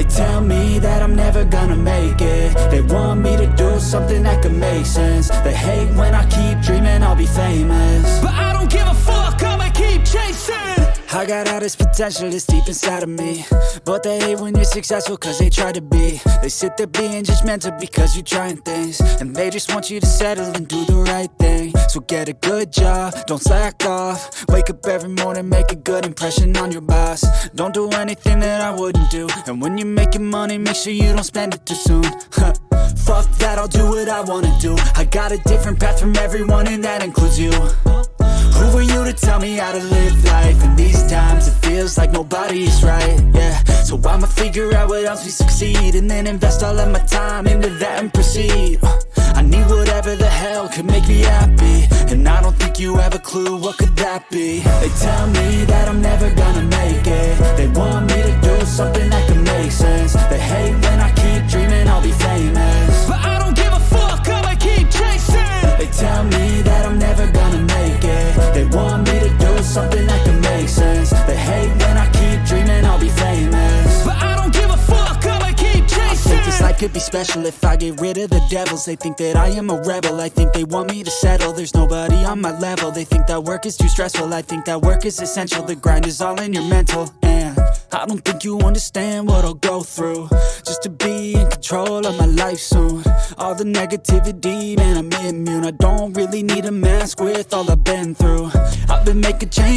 They tell me that I'm never gonna make it. They want me to do something that could make sense. They hate when I keep dreaming I'll be famous, but I don't give a fuck, I'ma keep chasing. I got all this potential that's deep inside of me, but they hate when you're successful cause they try to be. They sit there being judgmental because you're trying things, and they just want you to settle and do the right thing. So get a good job, don't slack off. Wake up every morning, make a good impression on your boss. Don't do anything that I wouldn't do, and when you're making money, make sure you don't spend it too soon. Fuck that, I'll do what I wanna do. I got a different path from everyone, and that includes you. Who are you to tell me how to live life? In these times it feels like nobody is right, yeah. So I'ma figure out what else we succeed, and then invest all of my time into that and proceed. I need whatever the hell could make me happy, and I don't think you have a clue what could that be. They tell me that I'm never gonna make it. They want me to do something that could make sense. They hate when I keep dreaming I'll be famous, but I don't give a fuck, I'ma keep chasing. They tell me that I'm never gonna make it. They want me to do something that can make sense. They hate when I keep dreaming I'll be famous, but I don't give a fuck, I'ma keep chasing. I think this life could be special if I get rid of the devils. They think that I am a rebel, I think they want me to settle. There's nobody on my level. They think that work is too stressful, I think that work is essential. The grind is all in your mental, and I don't think you understand what I'll go through just to be in control of my life soon. All the negativity, man, I'm immune. I don't really need a mask with all I've been through. I've been making change.